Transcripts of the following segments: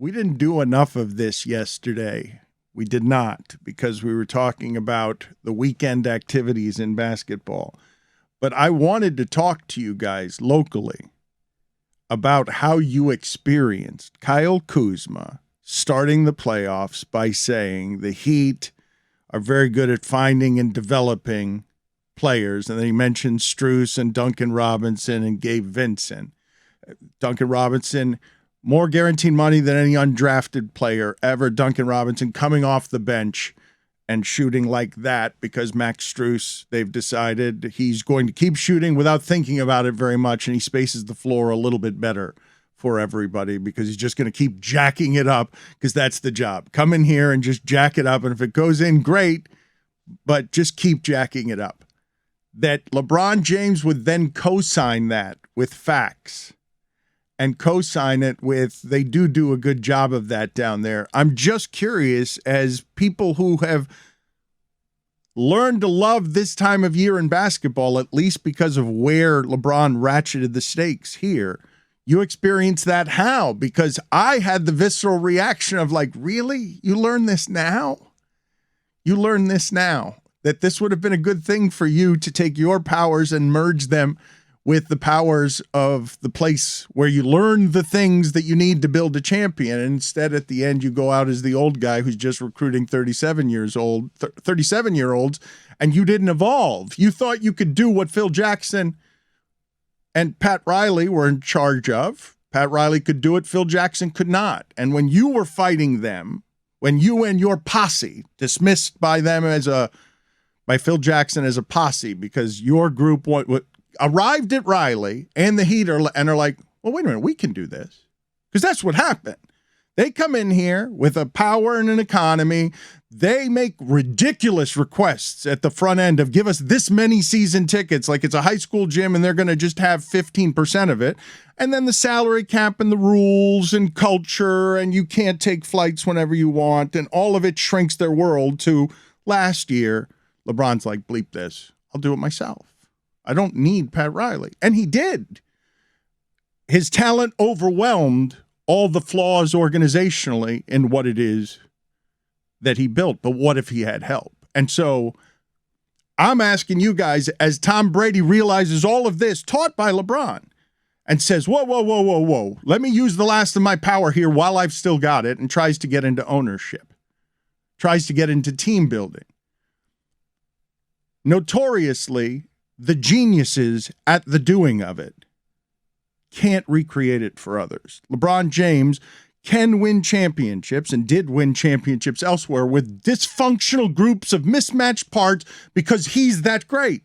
We didn't do enough of this yesterday. We did not, because we were talking about the weekend activities in basketball. But I wanted to talk to you guys locally about how you experienced Kyle Kuzma starting the playoffs by saying the Heat are very good at finding and developing players. And then he mentioned Strus and Duncan Robinson and Gabe Vincent. Duncan Robinson, more guaranteed money than any undrafted player ever. Duncan Robinson coming off the bench and shooting like that because Max Strus, they've decided he's going to keep shooting without thinking about it very much, and he spaces the floor a little bit better for everybody because he's just going to keep jacking it up because that's the job. Come in here and just jack it up, and if it goes in, great, but just keep jacking it up. That LeBron James would then co-sign that with facts and co-sign it with they do a good job of that down there. I'm just curious, as people who have learned to love this time of year in basketball, at least because of where LeBron ratcheted the stakes here, you experience that how? Because I had the visceral reaction of like, really? You learn this now? You learn this now? That this would have been a good thing for you to take your powers and merge them with the powers of the place where you learn the things that you need to build a champion. And instead, at the end, you go out as the old guy who's just recruiting 37-year-olds, and you didn't evolve. You thought you could do what Phil Jackson and Pat Riley were in charge of. Pat Riley could do it. Phil Jackson could not. And when you were fighting them, when you and your posse, dismissed by them by Phil Jackson as a posse, because your group arrived at Riley and the Heat are like, well, wait a minute, we can do this. Because that's what happened. They come in here with a power and an economy. They make ridiculous requests at the front end of give us this many season tickets, like it's a high school gym and they're going to just have 15% of it. And then the salary cap and the rules and culture, and you can't take flights whenever you want. And all of it shrinks their world to last year. LeBron's like, bleep this. I'll do it myself. I don't need Pat Riley. And he did. His talent overwhelmed all the flaws organizationally in what it is that he built. But what if he had help? And so I'm asking you guys, as Tom Brady realizes all of this, taught by LeBron, and says, whoa. Let me use the last of my power here while I've still got it, and tries to get into ownership, tries to get into team building. Notoriously, the geniuses at the doing of it can't recreate it for others. LeBron James can win championships and did win championships elsewhere with dysfunctional groups of mismatched parts because he's that great.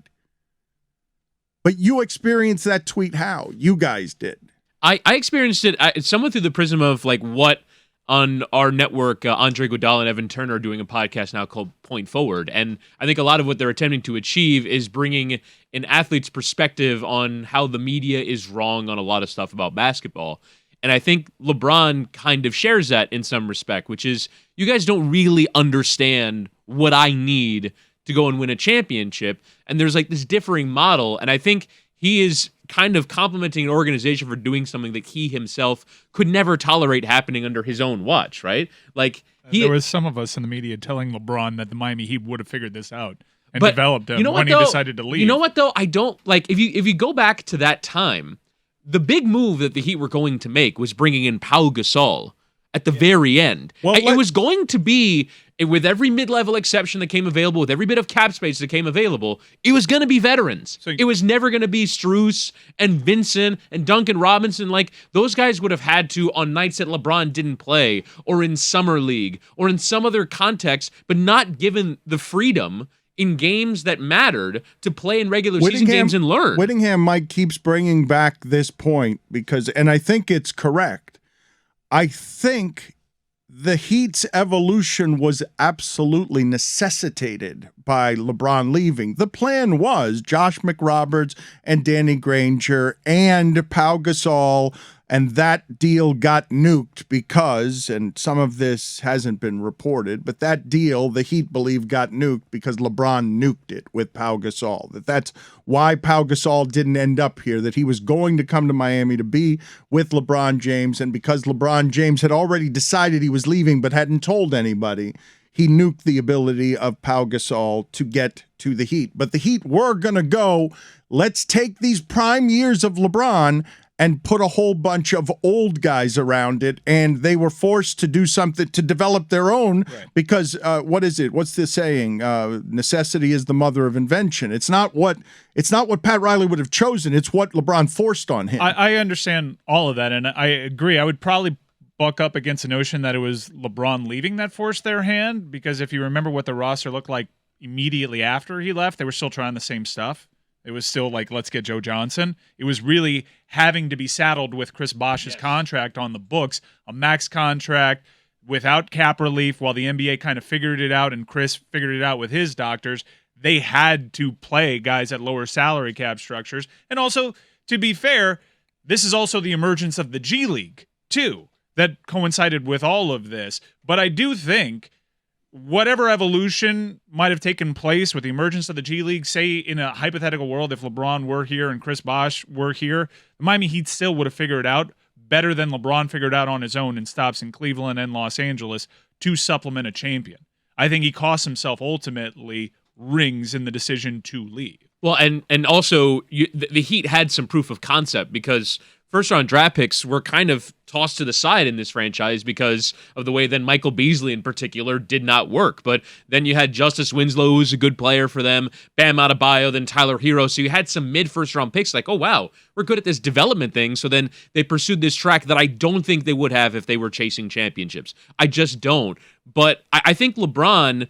But you experienced that tweet how? You guys did. I experienced it somewhat through the prism of like what on our network, Andre Iguodala and Evan Turner are doing a podcast now called Point Forward. And I think a lot of what they're attempting to achieve is bringing an athlete's perspective on how the media is wrong on a lot of stuff about basketball. And I think LeBron kind of shares that in some respect, which is you guys don't really understand what I need to go and win a championship. And there's like this differing model. And I think he is kind of complimenting an organization for doing something that he himself could never tolerate happening under his own watch, right? Like there was some of us in the media telling LeBron that the Miami Heat would have figured this out and developed him when he decided to leave. You know what, though? I don't like if you go back to that time, the big move that the Heat were going to make was bringing in Pau Gasol at the very end. Well, it was going to be, with every mid-level exception that came available, with every bit of cap space that came available, it was going to be veterans. It was never going to be Strus and Vincent and Duncan Robinson. Like, those guys would have had to, on nights that LeBron didn't play, or in Summer League, or in some other context, but not given the freedom in games that mattered to play in regular season games and learn. Whittingham, Mike, keeps bringing back this point because, and I think it's correct, I think the Heat's evolution was absolutely necessitated by LeBron leaving. The plan was Josh McRoberts and Danny Granger and Pau Gasol, and that deal got nuked because, and some of this hasn't been reported, but that deal, the Heat believe, got nuked because LeBron nuked it with Pau Gasol. That's why Pau Gasol didn't end up here, that he was going to come to Miami to be with LeBron James, and because LeBron James had already decided he was leaving but hadn't told anybody, he nuked the ability of Pau Gasol to get to the Heat. But the Heat were going to go, let's take these prime years of LeBron and put a whole bunch of old guys around it, and they were forced to do something to develop their own because what is it? What's the saying? Necessity is the mother of invention. It's not what Pat Riley would have chosen. It's what LeBron forced on him. I understand all of that, and I agree. I would probably buck up against the notion that it was LeBron leaving that forced their hand, because if you remember what the roster looked like immediately after he left, they were still trying the same stuff. It was still like, let's get Joe Johnson. It was really having to be saddled with Chris Bosh's contract on the books, a max contract without cap relief, while the NBA kind of figured it out and Chris figured it out with his doctors. They had to play guys at lower salary cap structures. And also, to be fair, this is also the emergence of the G League, too, that coincided with all of this. But I do think whatever evolution might have taken place with the emergence of the G League, say in a hypothetical world, if LeBron were here and Chris Bosh were here, the Miami Heat still would have figured it out better than LeBron figured out on his own in stops in Cleveland and Los Angeles to supplement a champion. I think he cost himself ultimately rings in the decision to leave. Well, and also the Heat had some proof of concept because first-round draft picks were kind of tossed to the side in this franchise because of the way then Michael Beasley in particular did not work. But then you had Justice Winslow, who's a good player for them, Bam Adebayo, then Tyler Hero. So you had some mid-first-round picks like, oh, wow, we're good at this development thing. So then they pursued this track that I don't think they would have if they were chasing championships. I just don't. But I think LeBron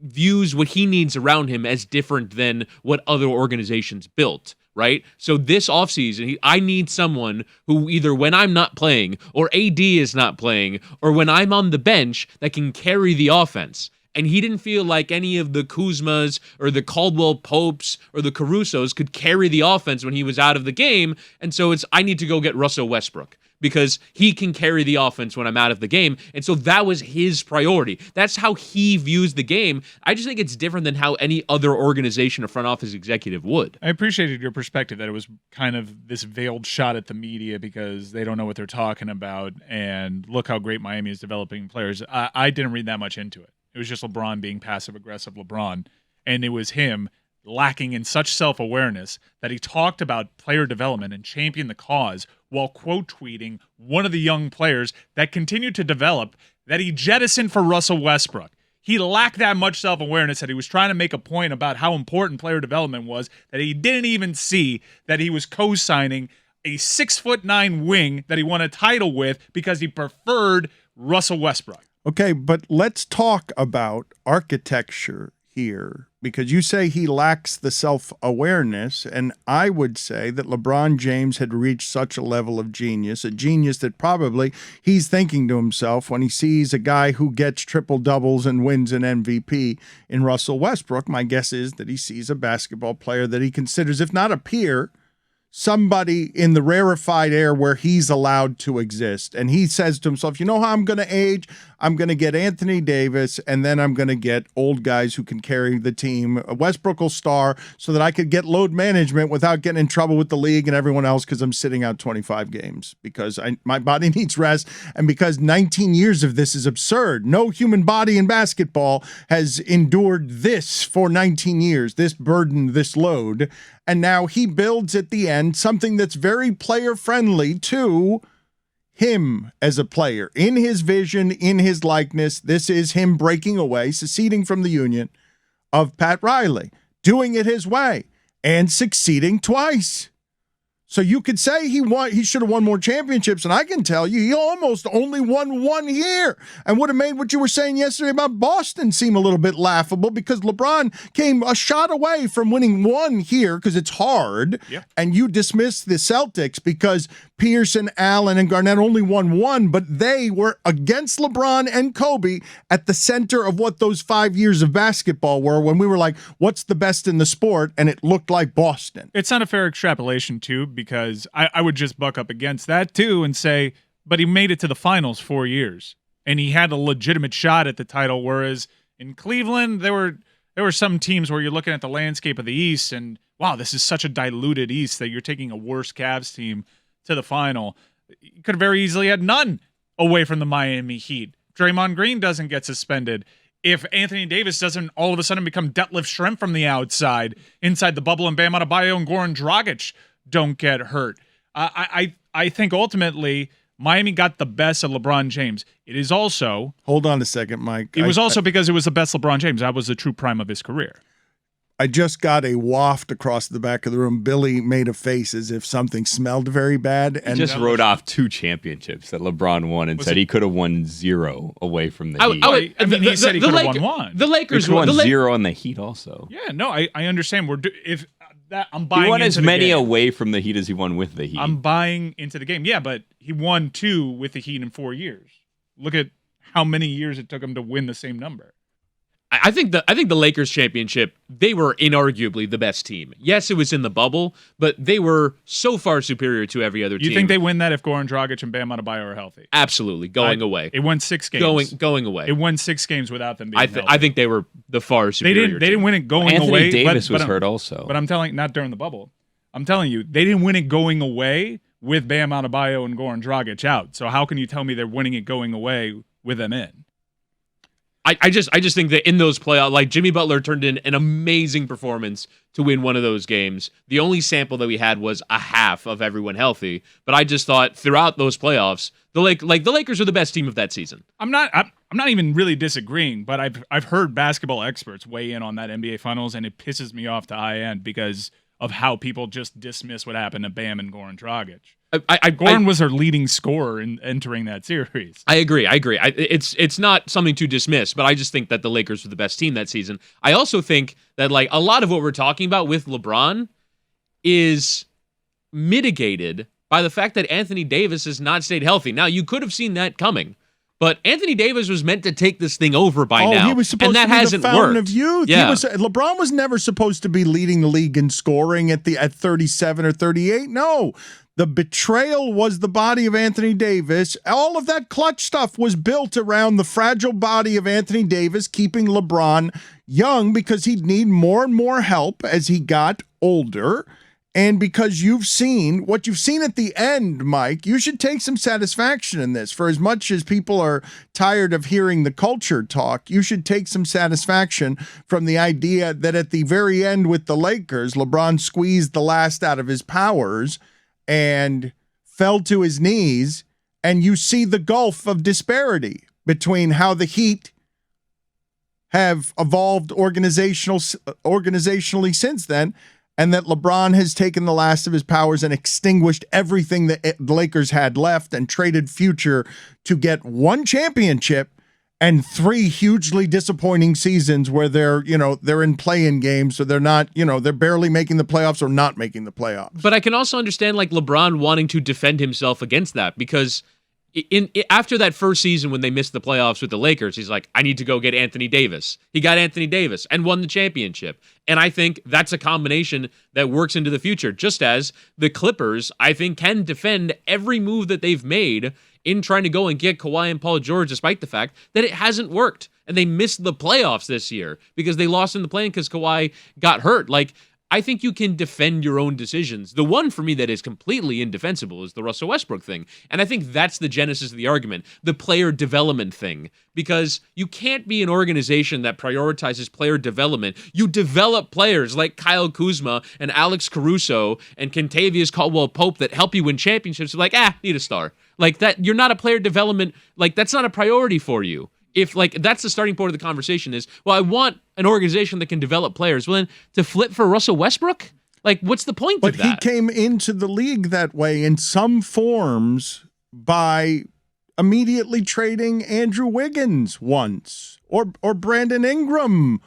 views what he needs around him as different than what other organizations built. Right? So this offseason, I need someone who either when I'm not playing or AD is not playing or when I'm on the bench that can carry the offense. And he didn't feel like any of the Kuzmas or the Caldwell Popes or the Carusos could carry the offense when he was out of the game. And so I need to go get Russell Westbrook because he can carry the offense when I'm out of the game. And so that was his priority. That's how he views the game. I just think it's different than how any other organization or front office executive would. I appreciated your perspective that it was kind of this veiled shot at the media because they don't know what they're talking about. And look how great Miami is developing players. I didn't read that much into it. It was just LeBron being passive-aggressive LeBron. And it was him lacking in such self-awareness that he talked about player development and championed the cause while quote tweeting one of the young players that continued to develop that he jettisoned for Russell Westbrook. He lacked that much self-awareness that he was trying to make a point about how important player development was that he didn't even see that he was co-signing a 6'9" wing that he won a title with because he preferred Russell Westbrook. Okay, but let's talk about architecture here, because you say he lacks the self-awareness, and I would say that LeBron James had reached such a level of genius, a genius that probably he's thinking to himself when he sees a guy who gets triple-doubles and wins an MVP in Russell Westbrook. My guess is that he sees a basketball player that he considers, if not a peer, somebody in the rarefied air where he's allowed to exist. And he says to himself, you know how I'm going to age? I'm going to get Anthony Davis, and then I'm going to get old guys who can carry the team. Westbrook will star so that I could get load management without getting in trouble with the league and everyone else because I'm sitting out 25 games because my body needs rest and because 19 years of this is absurd. No human body in basketball has endured this for 19 years, this burden, this load. And now he builds at the end something that's very player-friendly to him as a player. In his vision, in his likeness, this is him breaking away, seceding from the union of Pat Riley, doing it his way, and succeeding twice. So you could say he should have won more championships, and I can tell you he almost only won one here and would have made what you were saying yesterday about Boston seem a little bit laughable because LeBron came a shot away from winning one here because it's hard, and you dismissed the Celtics because Pearson, Allen, and Garnett only won one, but they were against LeBron and Kobe at the center of what those 5 years of basketball were when we were like, what's the best in the sport? And it looked like Boston. It's not a fair extrapolation, too, because I would just buck up against that, too, and say, but he made it to the finals 4 years, and he had a legitimate shot at the title, whereas in Cleveland, there were some teams where you're looking at the landscape of the East, and, wow, this is such a diluted East that you're taking a worse Cavs team to the final. You could have very easily had none away from the Miami Heat. Draymond Green doesn't get suspended. If Anthony Davis doesn't all of a sudden become deadlift shrimp from the outside, inside the bubble, and Bam Adebayo and Goran Dragic don't get hurt. I think ultimately Miami got the best of LeBron James. It is also... Hold on a second, Mike. It was also because it was the best LeBron James. That was the true prime of his career. I just got a waft across the back of the room. Billy made a face as if something smelled very bad. And He just wrote off 2 championships that LeBron won and said he could have won 0 away from the Heat. He said he could have won 1. The Lakers won 0 on the Heat also. Yeah, no, I understand. I'm buying. He won as many game. away from the Heat as he won with the Heat. I'm buying into the game. Yeah, but he won 2 with the Heat in 4 years. Look at how many years it took him to win the same number. I think the Lakers championship, they were inarguably the best team. Yes, it was in the bubble, but they were so far superior to every other team. You think they win that if Goran Dragic and Bam Adebayo are healthy? Absolutely, going away. It won 6 games. Going away. It won 6 games without them being healthy. I think they were the far superior They didn't win it going Anthony away. Davis was hurt also. But I'm telling, not during the bubble. I'm telling you, they didn't win it going away with Bam Adebayo and Goran Dragic out. So how can you tell me they're winning it going away with them in? I just think that in those playoffs, like Jimmy Butler turned in an amazing performance to win one of those games. The only sample that we had was a half of everyone healthy, but I just thought throughout those playoffs, the Lakers are the best team of that season. I'm not even really disagreeing, but I've heard basketball experts weigh in on that NBA Finals, and it pisses me off to high end because of how people just dismiss what happened to Bam and Goran Dragic. Goran was their leading scorer in entering that series. I agree. It's not something to dismiss, but I just think that the Lakers were the best team that season. I also think that like a lot of what we're talking about with LeBron is mitigated by the fact that Anthony Davis has not stayed healthy. Now, you could have seen that coming, but Anthony Davis was meant to take this thing over by now, he was supposed and that to be hasn't the fountain worked. of youth. Yeah. LeBron was never supposed to be leading the league in scoring at 37 or 38. No. The betrayal was the body of Anthony Davis. All of that clutch stuff was built around the fragile body of Anthony Davis, keeping LeBron young because he'd need more and more help as he got older. And because you've seen what you've seen at the end, Mike, you should take some satisfaction in this. For as much as people are tired of hearing the culture talk, you should take some satisfaction from the idea that at the very end with the Lakers, LeBron squeezed the last out of his powers and fell to his knees, and you see the gulf of disparity between how the Heat have evolved organizationally since then, and that LeBron has taken the last of his powers and extinguished everything that the Lakers had left and traded future to get one championship and 3 hugely disappointing seasons where they're in play-in games, so they're not, they're barely making the playoffs or not making the playoffs. But I can also understand like LeBron wanting to defend himself against that because after that first season when they missed the playoffs with the Lakers, he's like, I need to go get Anthony Davis. He got Anthony Davis and won the championship. And I think that's a combination that works into the future, just as the Clippers, I think, can defend every move that they've made in trying to go and get Kawhi and Paul George, despite the fact that it hasn't worked. And they missed the playoffs this year because they lost in the play-in because Kawhi got hurt. Like, I think you can defend your own decisions. The one for me that is completely indefensible is the Russell Westbrook thing. And I think that's the genesis of the argument, the player development thing. Because you can't be an organization that prioritizes player development. You develop players like Kyle Kuzma and Alex Caruso and Kentavious Caldwell-Pope that help you win championships. You're like, need a star. Like that, you're not a player development, like that's not a priority for you. If like that's the starting point of the conversation is, well, I want an organization that can develop players. Well, then to flip for Russell Westbrook, Like, what's the point But of that? he came into the league that way in some forms by immediately trading Andrew Wiggins once or Brandon Ingram.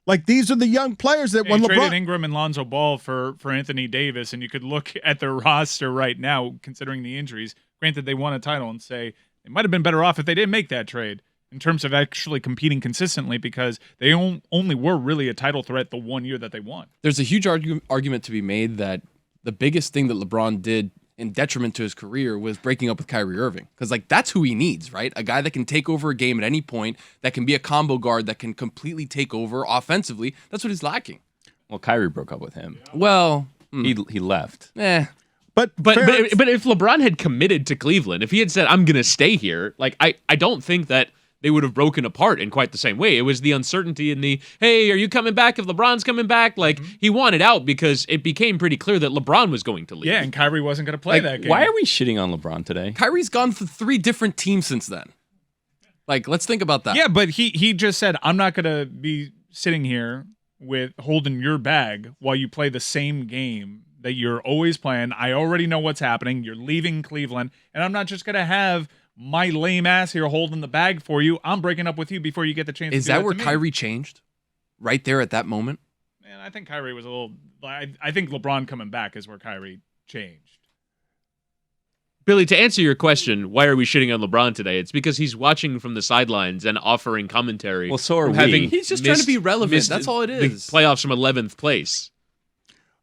Like, these are the young players that when traded LeBron Ingram and Lonzo Ball for Anthony Davis, and you could look at their roster right now, considering the injuries. Granted, they won a title, and say they might have been better off if they didn't make that trade in terms of actually competing consistently, because they only were really a title threat the 1 year that they won. There's a huge argument to be made that the biggest thing that LeBron did in detriment to his career was breaking up with Kyrie Irving. Because, like, that's who he needs, right? A guy that can take over a game at any point, that can be a combo guard, that can completely take over offensively. That's what he's lacking. Well, Kyrie broke up with him. Well, He left. But if LeBron had committed to Cleveland, if he had said, I'm going to stay here, like, I don't think that they would have broken apart in quite the same way. It was the uncertainty and the, hey, are you coming back if LeBron's coming back? Like, he wanted out because it became pretty clear that LeBron was going to leave. Yeah, and Kyrie wasn't going to play that game. Why are we shitting on LeBron today? Kyrie's gone for 3 different teams since then. Like, let's think about that. Yeah, but he just said, I'm not going to be sitting here with holding your bag while you play the same game that you're always playing. I already know what's happening. You're leaving Cleveland, and I'm not just going to have my lame ass here holding the bag for you. I'm breaking up with you before you get the chance. Is to do that to where me. Kyrie changed? Right there at that moment? Man, I think Kyrie was a little. I think LeBron coming back is where Kyrie changed. Billy, to answer your question, why are we shitting on LeBron today? It's because he's watching from the sidelines and offering commentary. Well, so are we. having He's just trying to be relevant. That's all it the is. playoffs from 11th place.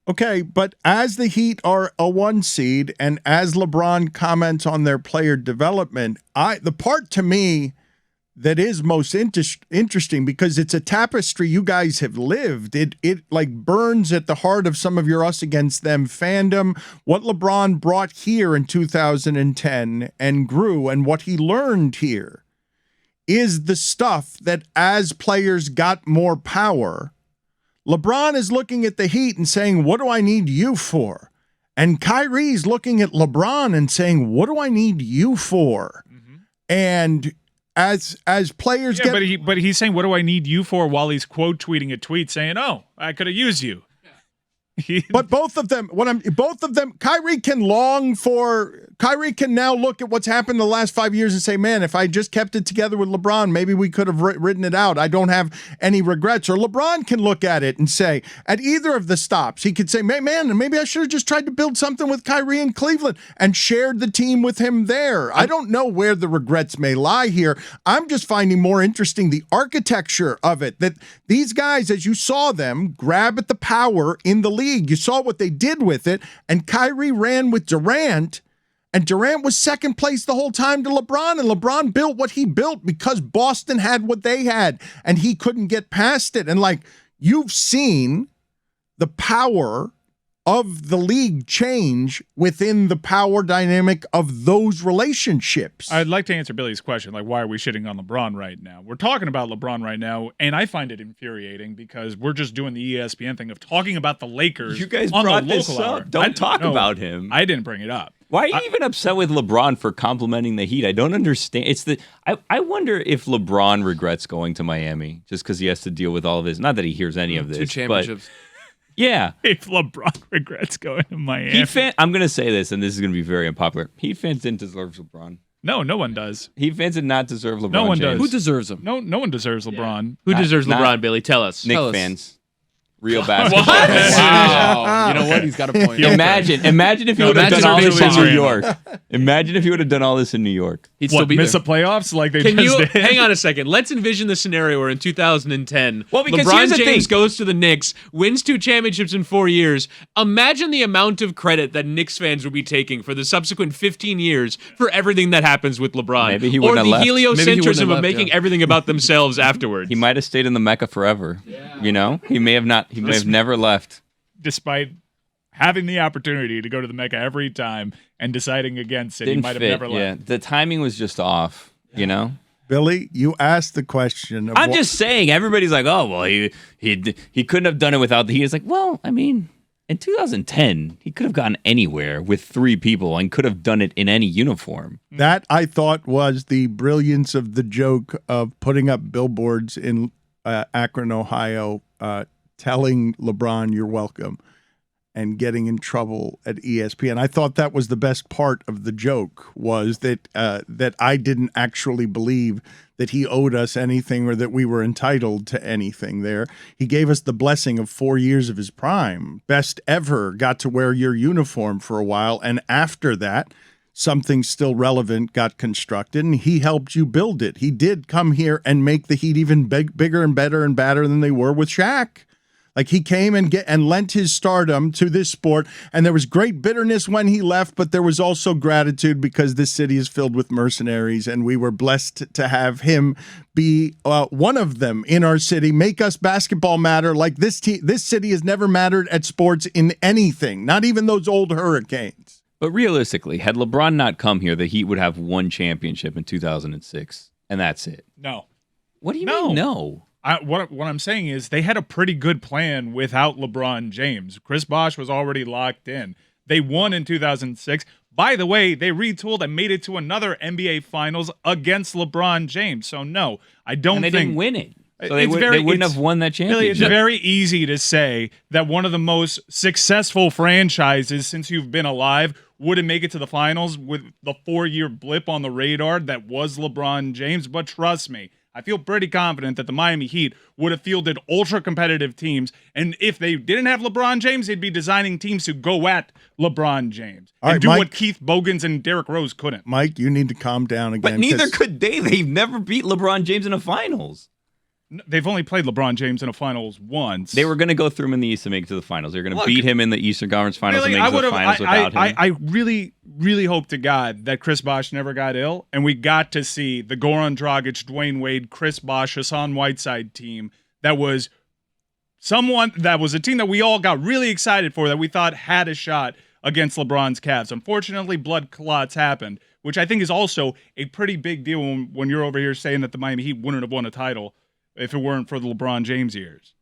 okay, but as the Heat are a 1 seed and as LeBron comments on their player development, the part to me that is most interesting, because it's a tapestry you guys have lived. It like burns at the heart of some of your us against them fandom. What LeBron brought here in 2010 and grew, and what he learned here is the stuff that as players got more power, LeBron is looking at the Heat and saying, what do I need you for? And Kyrie's looking at LeBron and saying, what do I need you for? And as players get, but he's saying, "What do I need you for?" While he's quote tweeting a tweet saying, "Oh, I could have used you." but both of them, Kyrie can now look at what's happened the last 5 years and say, man, if I just kept it together with LeBron, maybe we could have written it out. I don't have any regrets. Or LeBron can look at it and say, at either of the stops, he could say, man, maybe I should have just tried to build something with Kyrie in Cleveland and shared the team with him there. I don't know where the regrets may lie here. I'm just finding more interesting the architecture of it, that these guys, as you saw them grab at the power in the league, you saw what they did with it, and Kyrie ran with Durant, and Durant was second place the whole time to LeBron, and LeBron built what he built because Boston had what they had, and he couldn't get past it. And like, you've seen the power of the league change within the power dynamic of those relationships. I'd like to answer Billy's question, like, why are we shitting on LeBron right now? We're talking about LeBron right now, and I find it infuriating because we're just doing the ESPN thing of talking about the Lakers. You guys on brought the this local up. hour. Don't talk about him. I didn't bring it up. Why are you even upset with LeBron for complimenting the Heat? I don't understand. I wonder if LeBron regrets going to Miami just because he has to deal with all of this. Not that he hears any of this. 2 championships. But yeah. If LeBron regrets going to Miami. I'm going to say this, and this is going to be very unpopular. Heat fans didn't deserve LeBron. No one does. Heat fans did not deserve LeBron. No one James. does. Who deserves him? No one deserves LeBron. Who deserves not- LeBron, Billy? Tell us. Knicks Tell us. fans. Real basketball. Wow. You know what? He's got a point. Imagine if he would have imagine done all this in Billy New Barry. York. Imagine if he would have done all this in New York. He'd still What, be miss there. the playoffs like they Can just you did? hang on a second? Let's envision the scenario where in 2010, Well, because LeBron here's the James thing. goes to the Knicks, wins 2 championships in 4 years. Imagine the amount of credit that Knicks fans would be taking for the subsequent 15 years for everything that happens with LeBron. Maybe he or wouldn't the have left. Maybe he wouldn't have heliocentrism of left, making yeah. everything about themselves afterwards. He might have stayed in the Mecca forever. You know, he may have not. He may have never left. Despite having the opportunity to go to the Mecca every time and deciding against it, he Didn't might have fit. never Yeah, left. the timing was just off. You know. Billy, you asked the question. Of I'm just saying. Everybody's like, oh well, he couldn't have done it without the Heat. It's like, well, I mean, in 2010, he could have gotten anywhere with 3 people and could have done it in any uniform. that I thought was the brilliance of the joke of putting up billboards in Akron, Ohio, telling LeBron, you're welcome. and getting in trouble at ESPN. I thought that was the best part of the joke, was that that I didn't actually believe that he owed us anything or that we were entitled to anything there. He gave us the blessing of 4 years of his prime. Best ever, got to wear your uniform for a while, and after that, something still relevant got constructed, and he helped you build it. He did come here and make the Heat even bigger and better and badder than they were with Shaq. Like, he came and lent his stardom to this sport, and there was great bitterness when he left, but there was also gratitude because this city is filled with mercenaries, and we were blessed to have him be one of them in our city, make us basketball matter like this city has never mattered at sports in anything, not even those old Hurricanes. But realistically, had LeBron not come here, the Heat would have one championship in 2006, and that's it. No. What do you mean, no? What I'm saying is they had a pretty good plan without LeBron James. Chris Bosh was already locked in. They won in 2006. By the way, they retooled and made it to another NBA Finals against LeBron James. So, no, I don't think... And they didn't win it. So they wouldn't have won that championship. It's very easy to say that one of the most successful franchises since you've been alive wouldn't make it to the finals with the 4-year blip on the radar that was LeBron James. But trust me, I feel pretty confident that the Miami Heat would have fielded ultra-competitive teams. And if they didn't have LeBron James, they'd be designing teams to go at LeBron James and do what Keith Bogans and Derrick Rose couldn't. Mike, you need to calm down again. But neither could they. They've never beat LeBron James in a finals. They've only played LeBron James in a finals once. They were going to go through him in the East to make it to the finals. They were going to beat him in the Eastern Conference Finals really, and make it to the finals without him. I really, really hope to God that Chris Bosh never got ill, and we got to see the Goran Dragic, Dwayne Wade, Chris Bosh, Hassan Whiteside team that was a team that we all got really excited for, that we thought had a shot against LeBron's Cavs. Unfortunately, blood clots happened, which I think is also a pretty big deal when you're over here saying that the Miami Heat wouldn't have won a title if it weren't for the LeBron James years.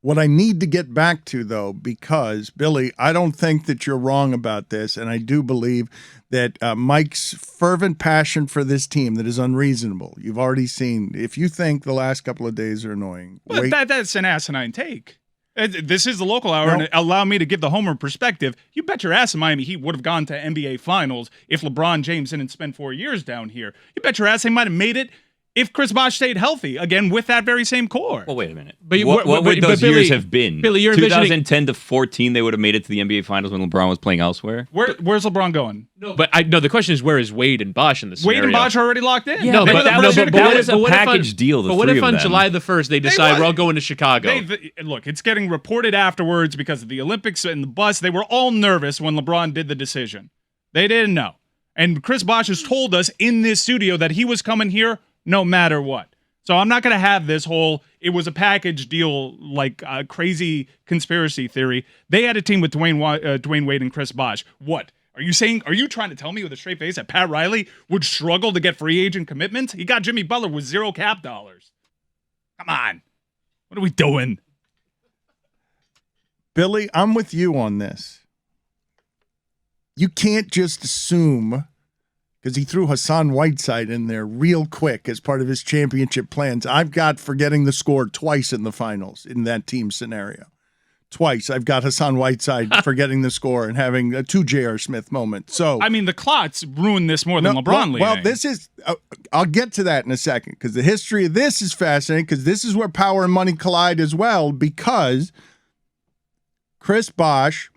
What I need to get back to, though, because, Billy, I don't think that you're wrong about this, and I do believe that Mike's fervent passion for this team that is unreasonable. You've already seen, if you think the last couple of days are annoying. Well, that's an asinine take. This is the local hour, and allow me to give the Homer perspective. You bet your ass the Miami Heat would have gone to NBA Finals if LeBron James didn't spend 4 years down here. You bet your ass they might have made it if Chris Bosh stayed healthy, again, with that very same core. Well, wait a minute. But what would those years have been? Billy, you're 2010 to 14, they would have made it to the NBA Finals when LeBron was playing elsewhere? Where's LeBron going? No, but the question is, where is Wade and Bosh in the scenario? Wade and Bosh are already locked in. Yeah, but that was a package deal, the But what three if of on them. July the 1st they decide we're all going to Chicago? Look, it's getting reported afterwards because of the Olympics and the bus. They were all nervous when LeBron did the decision. They didn't know. And Chris Bosh has told us in this studio that he was coming here no matter what. So I'm not going to have this whole, it was a package deal, like crazy conspiracy theory. They had a team with Dwayne Wade and Chris Bosh. What? Are you trying to tell me with a straight face that Pat Riley would struggle to get free agent commitments? He got Jimmy Butler with $0 cap dollars. Come on. What are we doing? Billy, I'm with you on this. You can't just assume, because he threw Hassan Whiteside in there real quick as part of his championship plans. I've got forgetting the score twice in the finals in that team scenario. Twice I've got Hassan Whiteside forgetting the score and having a 2 J.R. Smith moment. So I mean, the clots ruined this more than LeBron leaving. Well, this is I'll get to that in a second, because the history of this is fascinating, because this is where power and money collide as well, because Chris Bosh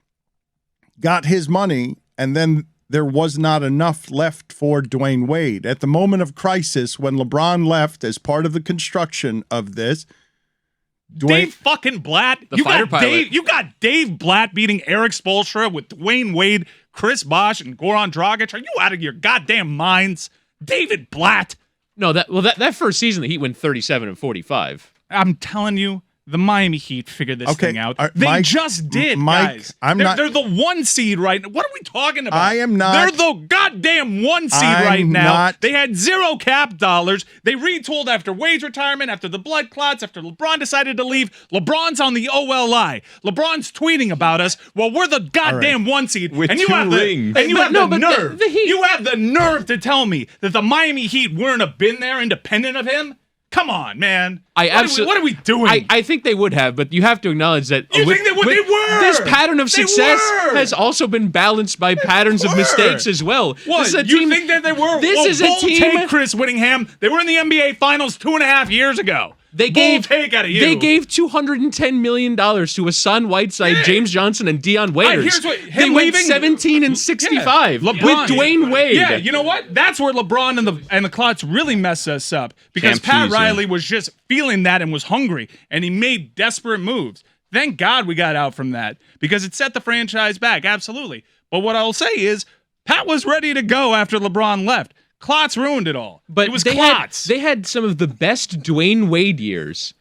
got his money and then there was not enough left for Dwayne Wade. At the moment of crisis, when LeBron left as part of the construction of this, Dave fucking Blatt. You got Dave Blatt beating Eric Spoelstra with Dwayne Wade, Chris Bosh, and Goran Dragic. Are you out of your goddamn minds? David Blatt. No, that first season the Heat went 37 and 45. I'm telling you, the Miami Heat figured this thing out. They Mike, just did, Mike, guys. They're the 1 seed right now. What are we talking about? I am not. They're the goddamn 1 seed right now. They had $0 cap dollars. They retooled after Wade's retirement, after the blood clots, after LeBron decided to leave. LeBron's on the OLI. LeBron's tweeting about us. Well, we're the goddamn 1 seed. With and you 2 have rings. And you have the nerve. The Heat. You have the nerve to tell me that the Miami Heat wouldn't have been there independent of him? Come on, man. What are we doing? I think they would have, but you have to acknowledge that You think they would? They were. This pattern of They success were. has also been balanced by patterns of were. mistakes as well. What? This is a You team, think that they were? This is a bold team. Take, Chris Whittingham. They were in the NBA Finals 2.5 years ago. They Bold take out of you. They gave $210 million to Hassan Whiteside, Yeah. James Johnson, and Dion Waiters. here's what- They him went leaving- 17 and 65 LeBron. with Dwayne Wade. Yeah, you know what? That's where LeBron and the Klotz really messed us up because Champ Pat choosing. Riley was just feeling that and was hungry, and he made desperate moves. Thank God we got out from that because it set the franchise back, absolutely. But what I'll say is Pat was ready to go after LeBron left. Klotz ruined it all. But it was they Klotz. had some of the best Dwayne Wade years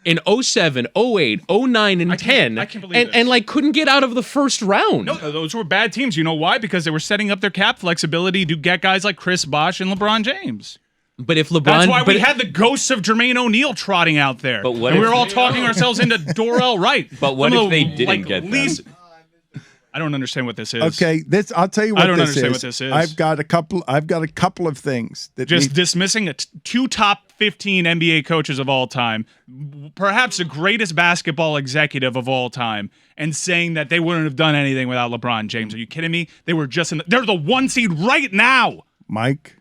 in 07, 08, 09, and 10. I can't believe this. and like couldn't get out of the first round. No, those were bad teams. You know why? Because they were setting up their cap flexibility to get guys like Chris Bosh and LeBron James. But if LeBron, That's why we but- had the ghosts of Jermaine O'Neal trotting out there. But what and we if- were all talking ourselves into Dorell Wright. But what Some if of they the, didn't get them? I don't understand what this is. Okay, I'll tell you what I don't this understand is. what this is. I've got a couple of things that Just need- dismissing two top 15 NBA coaches of all time, perhaps the greatest basketball executive of all time, and saying that they wouldn't have done anything without LeBron James. Are you kidding me? They were just they're the 1 seed right now. Mike.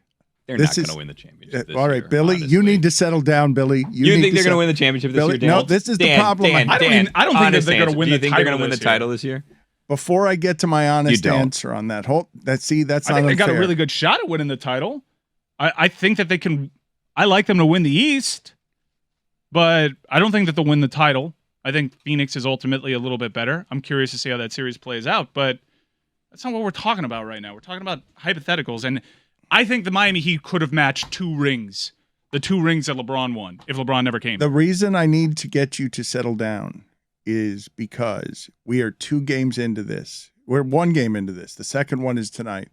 They're This not is- going to win the championship this All right, year, Billy, you honestly. need to settle down, Billy. You need think they're going to settle- win the championship this Billy, year, Dan? no, this is the problem. Dan, I don't think that honest they're gonna answer. win Do you the think they're title going to win the this year. title this year? Before I get to my honest don't. answer on that, that's I not think they got a unfair. really good shot at winning the title. I think that they can. I like them to win the East, but I don't think that they'll win the title. I think Phoenix is ultimately a little bit better. I'm curious to see how that series plays out, but that's not what we're talking about right now. We're talking about hypotheticals, and I think the Miami Heat could have matched 2 rings, the 2 rings that LeBron won if LeBron never came. The reason I need to get you to settle down is because we are 2 games into this. We're 1 game into this. The second one is tonight.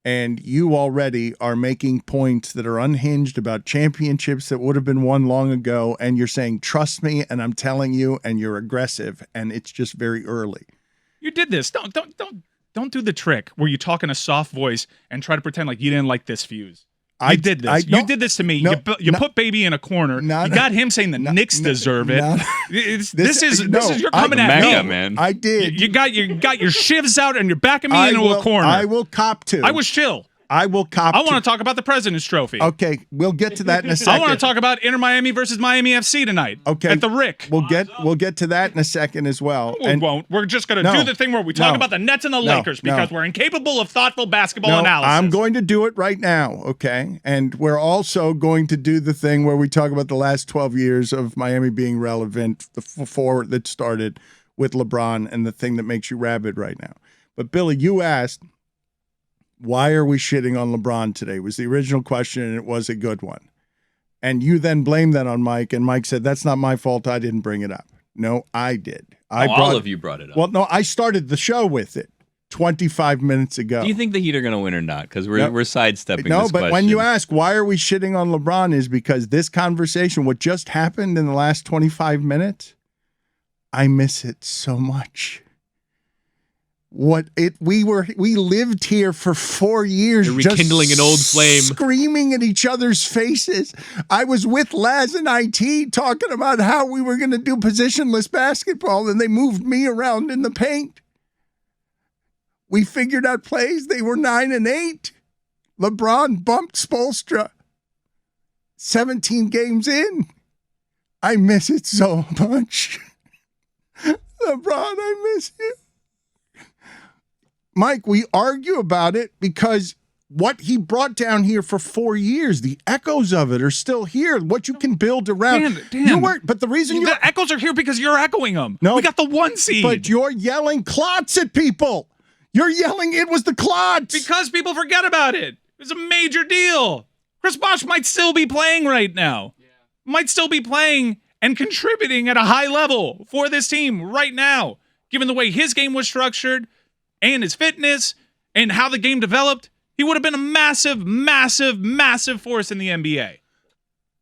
And you already are making points that are unhinged about championships that would have been won long ago. And you're saying, trust me, and I'm telling you, and you're aggressive, and it's just very early. You did this. Don't do the trick where you talk in a soft voice and try to pretend like you didn't like this fuse. You did this. You did this to me. No, you put baby in a corner. Not- you got him saying the Knicks deserve it. not- This is you're coming at Mega, me. man. I did. You got your shivs out and you're backing me into a corner. I will cop to. I was chill. I will cop I want to. to talk about the President's Trophy. Okay, we'll get to that in a second. I want to talk about Inter Miami versus Miami FC tonight. Okay. At the Rick. We'll get to that in a second as well. We won't. We're just going to No. do the thing where we talk No. about the Nets and the No. Lakers No. because we're incapable of thoughtful basketball No, analysis. I'm going to do it right now, okay? And we're also going to do the thing where we talk about the last 12 years of Miami being relevant, the 4 that started with LeBron and the thing that makes you rabid right now. But Billy, you asked, why are we shitting on LeBron today? Was the original question, and it was a good one. And you then blamed that on Mike, and Mike said, that's not my fault. I didn't bring it up. No, I did. All of you brought it up. Well, no, I started the show with it 25 minutes ago. Do you think the Heat are going to win or not? Because we're sidestepping No, this but question. when you ask why are we shitting on LeBron is because this conversation, what just happened in the last 25 minutes, I miss it so much. We lived here for 4 years, You're just rekindling an old flame. screaming at each other's faces. I was with Laz and IT talking about how we were going to do positionless basketball, and they moved me around in the paint. We figured out plays. They were 9 and 8. LeBron bumped Spoelstra 17 games in. I miss it so much. LeBron, I miss you. Mike, we argue about it because what he brought down here for 4 years, the echoes of it are still here. What you can build around. Dan, you weren't, but the reason you're, the echoes are here because you're echoing them. No. We got the 1 seed. but you're yelling clots at people. You're yelling it was the clots. Because people forget about it. It's a major deal. Chris Bosh might still be playing right now. Might still be playing and contributing at a high level for this team right now. Given the way his game was structured and his fitness and how the game developed, he would have been a massive, massive, massive force in the NBA.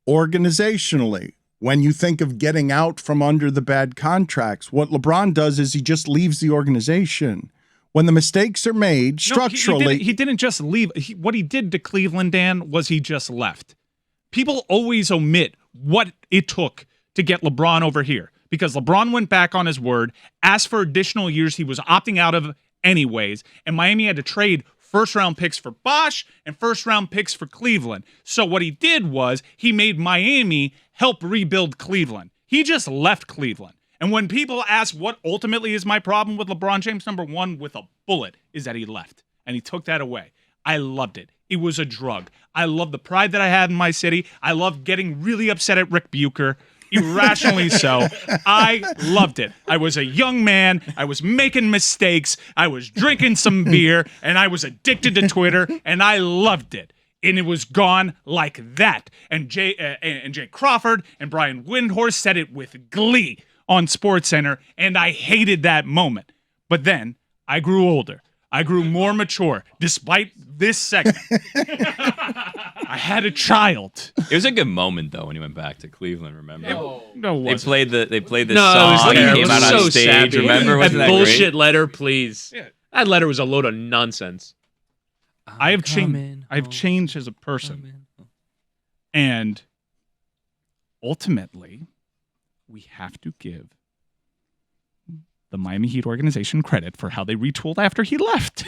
Organizationally, when you think of getting out from under the bad contracts, what LeBron does is he just leaves the organization. When the mistakes are made structurally. He didn't just leave. What he did to Cleveland, Dan, was he just left. People always omit what it took to get LeBron over here. Because LeBron went back on his word, asked for additional years he was opting out of anyways, and Miami had to trade first-round picks for Bosh and first-round picks for Cleveland. So what he did was he made Miami help rebuild Cleveland. He just left Cleveland. And when people ask what ultimately is my problem with LeBron James, number one, with a bullet, is that he left. And he took that away. I loved it. It was a drug. I love the pride that I had in my city. I love getting really upset at Rick Bucher. Irrationally so. I loved it. I was a young man. I was making mistakes. I was drinking some beer, and I was addicted to Twitter, and I loved it. And it was gone like that. And Jay Crawford and Brian Windhorst said it with glee on SportsCenter, and I hated that moment. But then I grew older. I grew more mature, despite this segment. I had a child. It was a good moment though when he went back to Cleveland. Remember? No, They played the No, song. it was He terrible. came It was out on so stage. sappy. Remember? That Wasn't that bullshit great? letter, please. Yeah. That letter was a load of nonsense. I have changed. I've changed as a person, and ultimately, we have to give the Miami Heat organization credit for how they retooled after he left.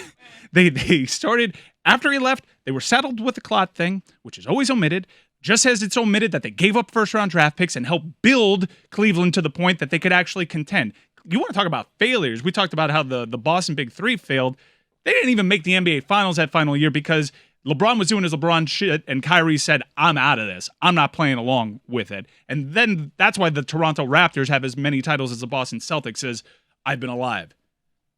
They started after he left. They were saddled with the clot thing, which is always omitted. Just as it's omitted that they gave up first-round draft picks and helped build Cleveland to the point that they could actually contend. You want to talk about failures? We talked about how the Boston Big Three failed. They didn't even make the NBA Finals that final year because LeBron was doing his LeBron shit, and Kyrie said, I'm out of this. I'm not playing along with it. And then that's why the Toronto Raptors have as many titles as the Boston Celtics is, I've been alive.